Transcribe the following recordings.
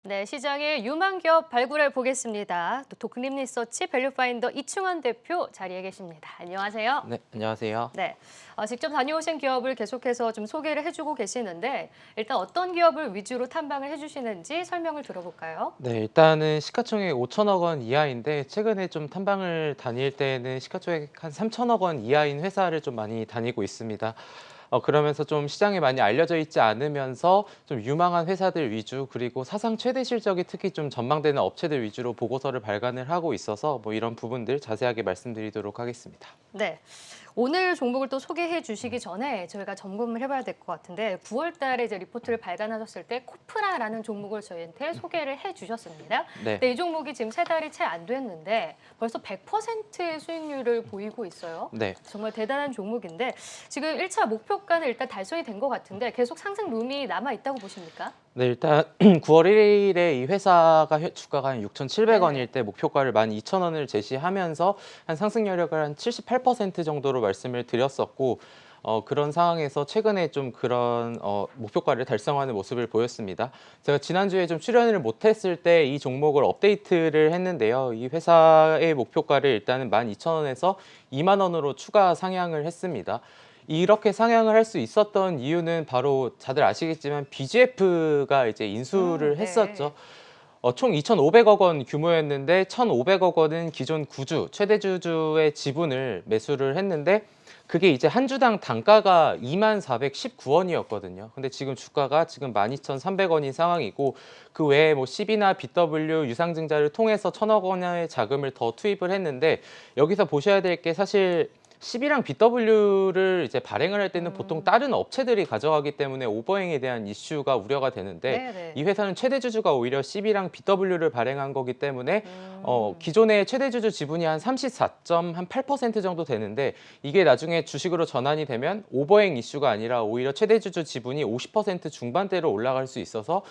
네, 시장의 유망 기업 발굴해 보겠습니다. 또 독립리서치 밸류파인더 이충원 대표 자리에 계십니다. 안녕하세요. 네, 안녕하세요. 네, 직접 다녀오신 기업을 계속해서 좀 소개를 해주고 계시는데 일단 어떤 기업을 위주로 탐방을 해주시는지 설명을 들어볼까요? 네, 일단은 시가총액 5천억 원 이하인데 최근에 좀 탐방을 다닐 때는 시가총액 한 3천억 원 이하인 회사를 좀 많이 다니고 있습니다. 그러면서 좀 시장에 많이 알려져 있지 않으면서 좀 유망한 회사들 위주 그리고 사상 최대 실적이 특히 좀 전망되는 업체들 위주로 보고서를 발간을 하고 있어서 뭐 이런 부분들 자세하게 말씀드리도록 하겠습니다. 네. 오늘 종목을 또 소개해 주시기 전에 저희가 점검을 해봐야 될 것 같은데 9월 달에 이제 리포트를 발간하셨을 때 코프라라는 종목을 저희한테 소개를 해 주셨습니다. 네. 근데 이 종목이 지금 세 달이 채 안 됐는데 벌써 100%의 수익률을 보이고 있어요. 네. 정말 대단한 종목인데 지금 1차 목표가는 일단 달성이 된 것 같은데 계속 상승 룸이 남아 있다고 보십니까? 네, 일단 9월 1일에 이 회사가 주가가 한 6,700원일 때 목표가를 12,000원을 제시하면서 한 상승 여력을 한 78% 정도로 말씀을 드렸었고 그런 상황에서 최근에 좀 그런 목표가를 달성하는 모습을 보였습니다. 제가 지난주에 좀 출연을 못했을 때 이 종목을 업데이트를 했는데요. 이 회사의 목표가를 일단은 12,000원에서 2만 원으로 추가 상향을 했습니다. 이렇게 상향을 할 수 있었던 이유는 바로 다들 아시겠지만 BGF가 이제 인수를 네. 했었죠. 총 2,500억 원 규모였는데 1,500억 원은 기존 구주, 최대 주주의 지분을 매수를 했는데 그게 이제 한 주당 단가가 24,119원이었거든요. 근데 지금 주가가 지금 12,300원인 상황이고 그 외에 뭐 CB나 BW 유상증자를 통해서 1,000억 원의 자금을 더 투입을 했는데 여기서 보셔야 될 게 사실 CB랑 BW를 이제 발행을 할 때는 보통 다른 업체들이 가져가기 때문에 오버행에 대한 이슈가 우려가 되는데 네네. 이 회사는 최대 주주가 오히려 CB랑 BW를 발행한 거기 때문에 음. 기존의 최대 주주 지분이 한 34.8% 정도 되는데 이게 나중에 주식으로 전환이 되면 오버행 이슈가 아니라 오히려 최대 주주 지분이 50% 중반대로 올라갈 수 있어서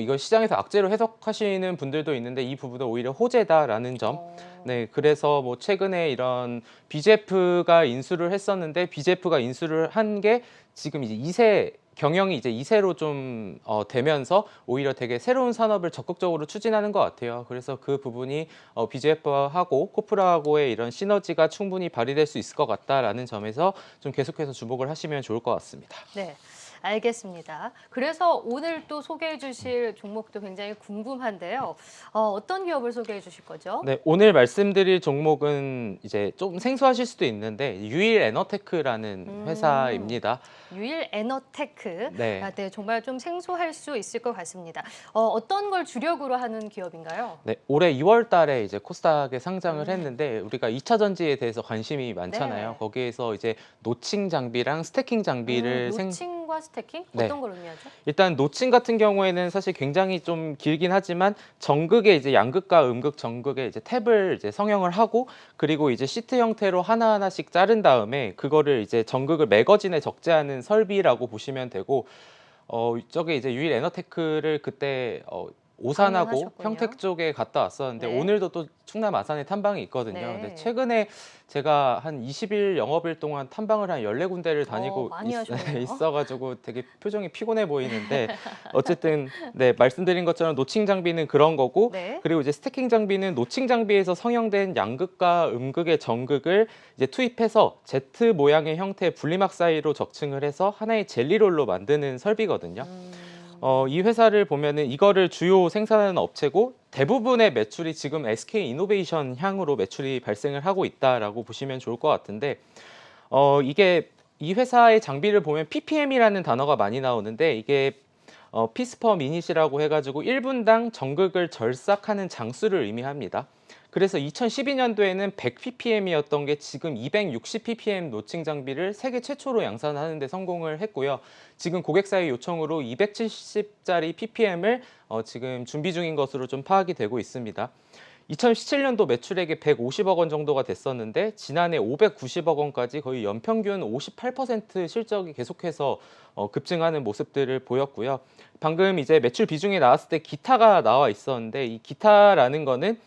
이걸 시장에서 악재로 해석하시는 분들도 있는데 이 부분은 오히려 호재다라는 점. 어. 네, 그래서 뭐 최근에 이런 BJF가 인수를 했었는데 BJF가 인수를 한 게 지금 이제 2세 경영이 이제 2세로 좀 되면서 오히려 되게 새로운 산업을 적극적으로 추진하는 것 같아요. 그래서 그 부분이 BJF하고 코프라하고의 이런 시너지가 충분히 발휘될 수 있을 것 같다라는 점에서 좀 계속해서 주목을 하시면 좋을 것 같습니다. 네, 알겠습니다. 그래서 오늘 또 소개해 주실 종목도 굉장히 궁금한데요. 어떤 기업을 소개해 주실 거죠? 네, 오늘 말씀드릴 종목은 이제 좀 생소하실 수도 있는데 유일 에너테크라는 음, 회사입니다. 유일 에너테크. 네. 아, 네, 정말 좀 생소할 수 있을 것 같습니다. 어떤 걸 주력으로 하는 기업인가요? 네, 올해 2월 달에 이제 코스닥에 상장을 음, 했는데 우리가 2차 전지에 대해서 관심이 많잖아요. 네. 거기에서 이제 노칭 장비랑 스태킹 장비를 노칭과 스태킹? 네. 어떤 걸 의미하죠? 일단 노칭 같은 경우에는 사실 굉장히 좀 길긴 하지만 정극에 이제 양극과 음극 정극에 이제 탭을 이제 성형을 하고 그리고 이제 시트 형태로 하나하나씩 자른 다음에 그거를 이제 정극을 매거진에 적재하는 설비라고 보시면 되고 저게 이제 유일 에너테크를 그때 오산하고 평택 방문하셨군요. 쪽에 갔다 왔었는데 네. 오늘도 또 충남 아산에 탐방이 있거든요. 근데 네. 최근에 제가 한 20일 영업일 동안 탐방을 한 14군데를 다니고 많이 하셨네요. 있어 가지고 되게 표정이 피곤해 보이는데 어쨌든 네, 말씀드린 것처럼 노칭 장비는 그런 거고 네. 그리고 이제 스태킹 장비는 노칭 장비에서 성형된 양극과 음극의 정극을 이제 투입해서 Z 모양의 형태의 분리막 사이로 적층을 해서 하나의 젤리롤로 만드는 설비거든요. 이 회사를 보면은 이거를 주요 생산하는 업체고 대부분의 매출이 지금 SK 이노베이션 향으로 매출이 발생을 하고 있다라고 보시면 좋을 것 같은데 이게 이 회사의 장비를 보면 ppm이라는 단어가 많이 나오는데 이게 피스퍼 미닛이라고 해가지고 1분당 전극을 절삭하는 장수를 의미합니다. 그래서 2012년도에는 100ppm이었던 게 지금 260ppm 노칭 장비를 세계 최초로 양산하는 데 성공을 했고요. 지금 고객사의 요청으로 270짜리 ppm을 지금 준비 중인 것으로 좀 파악이 되고 있습니다. 2017년도 매출액이 150억 원 정도가 됐었는데 지난해 590억 원까지 거의 연평균 58% 실적이 계속해서 급증하는 모습들을 보였고요. 방금 이제 매출 비중이 나왔을 때 기타가 나와 있었는데 이 기타라는 거는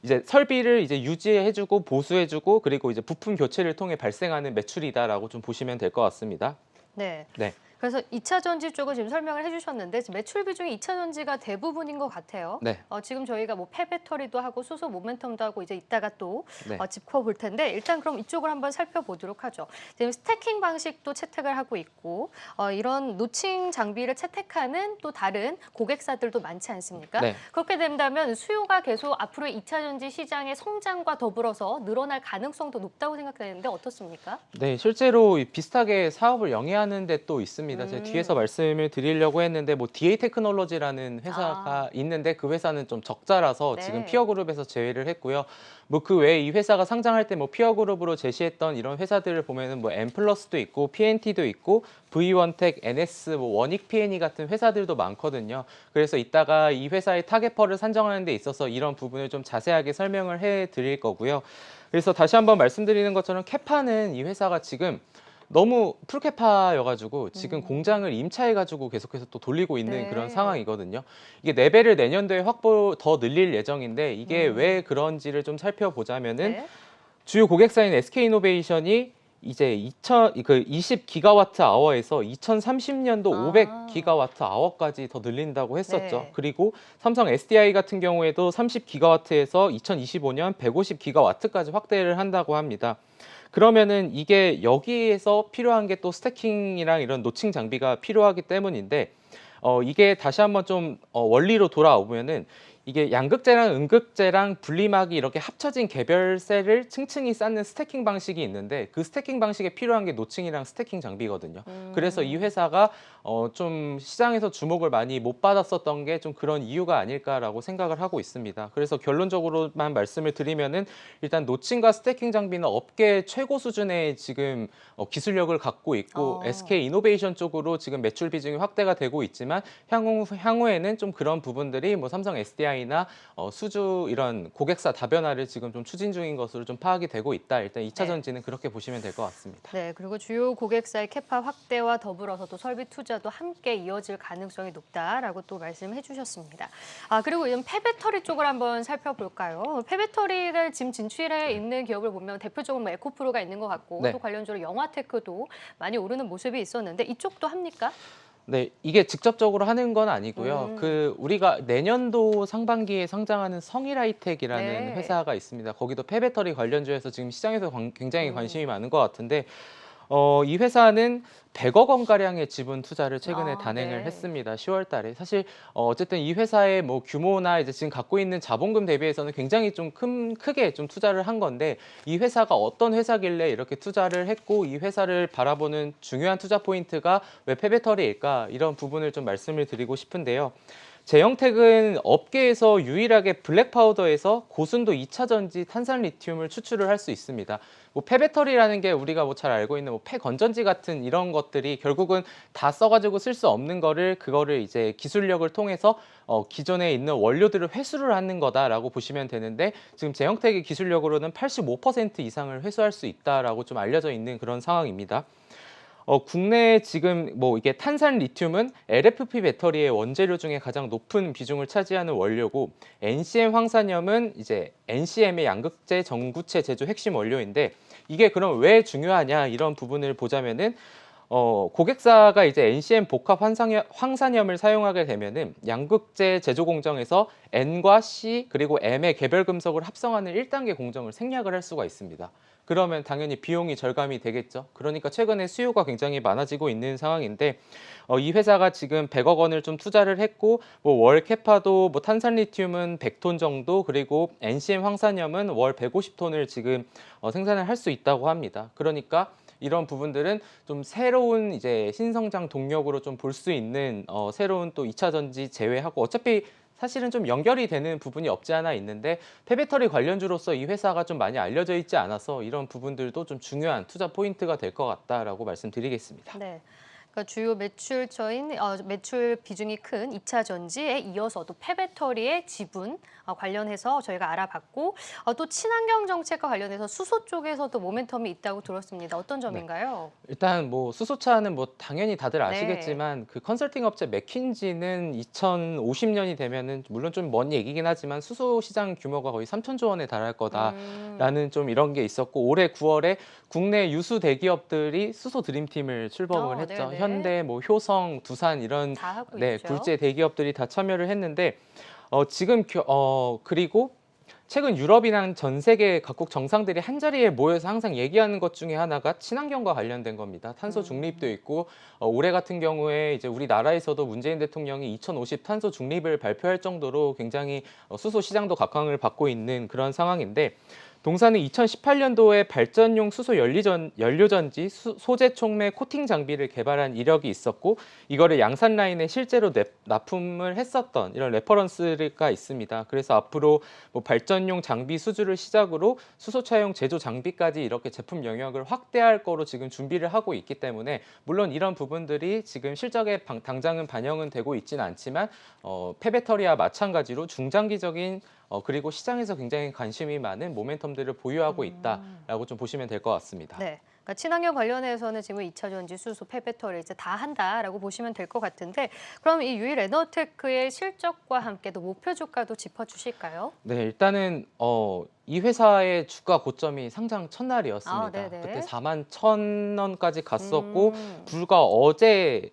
이제 설비를 이제 유지해주고 보수해주고 그리고 이제 부품 교체를 통해 발생하는 매출이다라고 좀 보시면 될 것 같습니다. 네. 네. 그래서 2차 전지 쪽을 지금 설명을 해주셨는데 지금 매출 비중이 2차 전지가 대부분인 것 같아요. 네. 지금 저희가 뭐 폐배터리도 하고 수소 모멘텀도 하고 이제 이따가 또 네. 짚어볼 텐데 일단 그럼 이쪽을 한번 살펴보도록 하죠. 지금 스태킹 방식도 채택을 하고 있고 이런 노칭 장비를 채택하는 또 다른 고객사들도 많지 않습니까? 네. 그렇게 된다면 수요가 계속 앞으로 2차 전지 시장의 성장과 더불어서 늘어날 가능성도 높다고 생각되는데 어떻습니까? 네, 실제로 비슷하게 사업을 영위하는 데 또 있습니다. 제가 뒤에서 말씀을 드리려고 했는데 뭐 DA 테크놀로지라는 회사가 있는데 그 회사는 좀 적자라서 네. 지금 피어그룹에서 제외를 했고요. 뭐 그 외에 이 회사가 상장할 때 뭐 피어그룹으로 제시했던 이런 회사들을 보면은 뭐 엠플러스도 있고 PNT도 있고 V원텍, NS, 뭐 원익 P&E 같은 회사들도 많거든요. 그래서 이따가 이 회사의 타겟퍼를 산정하는 데 있어서 이런 부분을 좀 자세하게 설명을 해 드릴 거고요. 그래서 다시 한번 말씀드리는 것처럼 캐파는 이 회사가 지금 너무 풀캐파여가지고 지금 공장을 임차해가지고 계속해서 또 돌리고 있는 네. 그런 상황이거든요. 이게 레벨을 내년도에 확보 더 늘릴 예정인데 이게 왜 그런지를 좀 살펴보자면은 네. 주요 고객사인 SK이노베이션이 이제 20기가와트 아워에서 2030년도 500기가와트 아워까지 더 늘린다고 했었죠. 네. 그리고 삼성 SDI 같은 경우에도 30기가와트에서 2025년 150기가와트까지 확대를 한다고 합니다. 그러면은 이게 여기에서 필요한 게 또 스태킹이랑 이런 노칭 장비가 필요하기 때문인데 이게 다시 한번 좀 원리로 돌아오면은 이게 양극재랑 음극재랑 분리막이 이렇게 합쳐진 개별셀을 층층이 쌓는 스태킹 방식이 있는데 그 스태킹 방식에 필요한 게 노칭이랑 스태킹 장비거든요. 그래서 이 회사가 좀 시장에서 주목을 많이 못 받았었던 게 좀 그런 이유가 아닐까라고 생각을 하고 있습니다. 그래서 결론적으로만 말씀을 드리면은 일단 노칭과 스태킹 장비는 업계 최고 수준의 지금 기술력을 갖고 있고 SK 이노베이션 쪽으로 지금 매출 비중이 확대가 되고 있지만 향후에는 좀 그런 부분들이 뭐 삼성 SDI나 수주 이런 고객사 다변화를 지금 좀 추진 중인 것으로 좀 파악이 되고 있다. 일단 2차 전지는 그렇게 보시면 될 것 같습니다. 네, 그리고 주요 고객사의 캐파 확대와 더불어서 또 설비 투자도 함께 이어질 가능성이 높다라고 또 말씀해 주셨습니다. 그리고 이런 폐배터리 쪽을 한번 살펴볼까요? 폐배터리를 지금 진출해 있는 기업을 보면 대표적으로 뭐 에코프로가 있는 것 같고 네. 또 관련주로 영화테크도 많이 오르는 모습이 있었는데 이쪽도 합니까? 네, 이게 직접적으로 하는 건 아니고요. 우리가 내년도 상반기에 상장하는 성일하이텍이라는 네. 회사가 있습니다. 거기도 폐배터리 관련주에서 지금 시장에서 굉장히 관심이 많은 것 같은데 이 회사는 100억 원 가량의 지분 투자를 최근에 단행을 네. 했습니다. 10월 달에. 사실 어쨌든 이 회사의 뭐 규모나 이제 지금 갖고 있는 자본금 대비해서는 굉장히 좀 크게 좀 투자를 한 건데 이 회사가 어떤 회사길래 이렇게 투자를 했고 이 회사를 바라보는 중요한 투자 포인트가 왜 폐배터리일까 이런 부분을 좀 말씀을 드리고 싶은데요. 제형텍은 업계에서 유일하게 블랙 파우더에서 고순도 2차 전지 탄산 리튬을 추출을 할 수 있습니다. 뭐 폐배터리라는 게 우리가 뭐 잘 알고 있는 뭐 폐건전지 같은 이런 것들이 결국은 다 써가지고 쓸 수 없는 그거를 이제 기술력을 통해서 기존에 있는 원료들을 회수를 하는 거다라고 보시면 되는데 지금 제형텍의 기술력으로는 85% 이상을 회수할 수 있다라고 좀 알려져 있는 그런 상황입니다. 국내에 지금 뭐 이게 탄산 리튬은 LFP 배터리의 원재료 중에 가장 높은 비중을 차지하는 원료고 NCM 황산염은 이제 NCM의 양극재 전구체 제조 핵심 원료인데 이게 그럼 왜 중요하냐 이런 부분을 보자면은 고객사가 이제 NCM 복합 황산염을 사용하게 되면은 양극재 제조 공정에서 N과 C 그리고 M의 개별 금속을 합성하는 1단계 공정을 생략을 할 수가 있습니다. 그러면 당연히 비용이 절감이 되겠죠. 그러니까 최근에 수요가 굉장히 많아지고 있는 상황인데 이 회사가 지금 100억 원을 좀 투자를 했고 뭐 월 캐파도 뭐 탄산리튬은 100톤 정도 그리고 NCM 황산염은 월 150톤을 지금 생산을 할 수 있다고 합니다. 그러니까 이런 부분들은 좀 새로운 이제 신성장 동력으로 좀 볼 수 있는 새로운 또 2차 전지 제외하고 어차피 사실은 좀 연결이 되는 부분이 없지 않아 있는데 폐배터리 관련주로서 이 회사가 좀 많이 알려져 있지 않아서 이런 부분들도 좀 중요한 투자 포인트가 될 것 같다라고 말씀드리겠습니다. 네. 그러니까 주요 매출처인 매출 비중이 큰 2차 전지에 이어서도 폐배터리의 지분 관련해서 저희가 알아봤고 또 친환경 정책과 관련해서 수소 쪽에서도 모멘텀이 있다고 들었습니다. 어떤 점인가요? 일단 뭐 수소차는 뭐 당연히 다들 아시겠지만 그 컨설팅 업체 맥킨지는 2050년이 되면은 물론 좀 먼 얘기긴 하지만 수소 시장 규모가 거의 3천조 원에 달할 거다라는 좀 이런 게 있었고 올해 9월에 국내 유수 대기업들이 수소 드림팀을 출범을 했죠. 네네. 현대, 뭐 효성, 두산 이런 다 하고 네, 있죠. 굴지의 대기업들이 다 참여를 했는데 지금 그리고 최근 유럽이나 전 세계 각국 정상들이 한자리에 모여서 항상 얘기하는 것 중에 하나가 친환경과 관련된 겁니다. 탄소 중립도 있고 올해 같은 경우에 이제 우리나라에서도 문재인 대통령이 2050 탄소 중립을 발표할 정도로 굉장히 수소 시장도 각광을 받고 있는 그런 상황인데 동사는 2018년도에 발전용 수소 연료전지 소재 촉매 코팅 장비를 개발한 이력이 있었고 이거를 양산 라인에 실제로 납품을 했었던 이런 레퍼런스가 있습니다. 그래서 앞으로 뭐 발전용 장비 수주를 시작으로 수소차용 제조 장비까지 이렇게 제품 영역을 확대할 거로 지금 준비를 하고 있기 때문에 물론 이런 부분들이 지금 실적에 당장은 반영은 되고 있지는 않지만 폐배터리와 마찬가지로 중장기적인 그리고 시장에서 굉장히 관심이 많은 모멘텀들을 보유하고 있다라고 좀 보시면 될 것 같습니다. 네. 그러니까 친환경 관련해서는 지금 2차 전지, 수소, 폐배터리 이제 다 한다라고 보시면 될 것 같은데 그럼 이 유일 에너테크의 실적과 함께 또 목표 주가도 짚어주실까요? 네, 일단은 이 회사의 주가 고점이 상장 첫날이었습니다. 네네. 그때 41,000원까지 갔었고 음. 불과 어제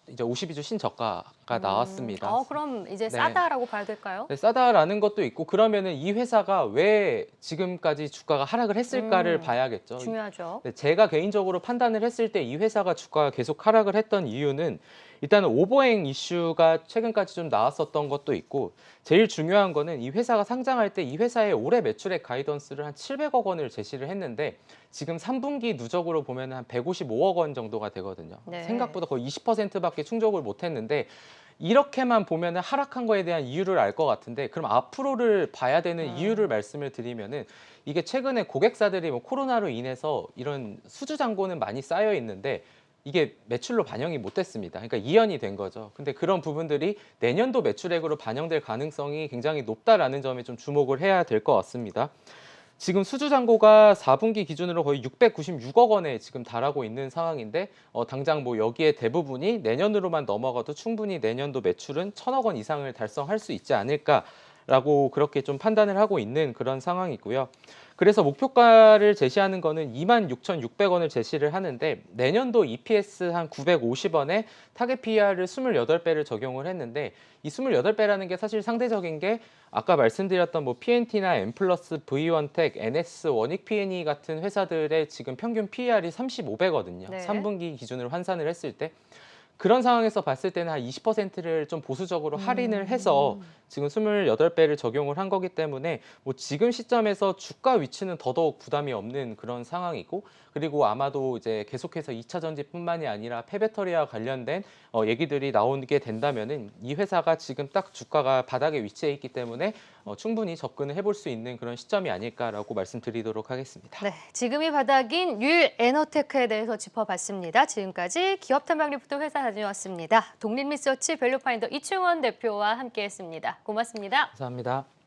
이제 52주 신저가가 나왔습니다. 그럼 이제 네. 싸다라고 봐야 될까요? 네, 싸다라는 것도 있고 그러면은 이 회사가 왜 지금까지 주가가 하락을 했을까를 봐야겠죠. 중요하죠. 네, 제가 개인적으로 판단을 했을 때 이 회사가 주가가 계속 하락을 했던 이유는 일단은 오버행 이슈가 최근까지 좀 나왔었던 것도 있고 제일 중요한 거는 이 회사가 상장할 때 이 회사의 올해 매출액 가이던스를 한 700억 원을 제시를 했는데 지금 3분기 누적으로 보면 한 155억 원 정도가 되거든요. 네. 생각보다 거의 20%밖에 충족을 못 했는데 이렇게만 보면 하락한 거에 대한 이유를 알 것 같은데 그럼 앞으로를 봐야 되는 이유를 말씀을 드리면은 이게 최근에 고객사들이 뭐 코로나로 인해서 이런 수주 잔고는 많이 쌓여 있는데 이게 매출로 반영이 못 됐습니다. 그러니까 이연이 된 거죠. 근데 그런 부분들이 내년도 매출액으로 반영될 가능성이 굉장히 높다라는 점에 좀 주목을 해야 될 것 같습니다. 지금 수주 잔고가 4분기 기준으로 거의 696억 원에 지금 달하고 있는 상황인데 당장 뭐 여기에 대부분이 내년으로만 넘어가도 충분히 내년도 매출은 1,000억 원 이상을 달성할 수 있지 않을까라고 그렇게 좀 판단을 하고 있는 그런 상황이고요. 그래서 목표가를 제시하는 거는 26,600원을 제시를 하는데 내년도 EPS 한 950원에 타겟 PER을 28배를 적용을 했는데 이 28배라는 게 사실 상대적인 게 아까 말씀드렸던 뭐 PNT나 엠플러스, V원텍, NS, 원익 P&E 같은 회사들의 지금 평균 PER이 35배거든요. 네. 3분기 기준으로 환산을 했을 때. 그런 상황에서 봤을 때는 한 20%를 좀 보수적으로 할인을 해서 지금 28배를 적용을 한 거기 때문에 뭐 지금 시점에서 주가 위치는 더더욱 부담이 없는 그런 상황이고 그리고 아마도 이제 계속해서 2차 전지뿐만이 아니라 폐배터리와 관련된 얘기들이 나오게 된다면은 이 회사가 지금 딱 주가가 바닥에 위치해 있기 때문에 충분히 접근을 해볼 수 있는 그런 시점이 아닐까라고 말씀드리도록 하겠습니다. 네, 지금이 바닥인 유일 에너테크에 대해서 짚어봤습니다. 지금까지 기업 탐방 리포터 회사 다녀왔습니다. 독립리서치 밸류파인더 이충원 대표와 함께했습니다. 고맙습니다. 감사합니다.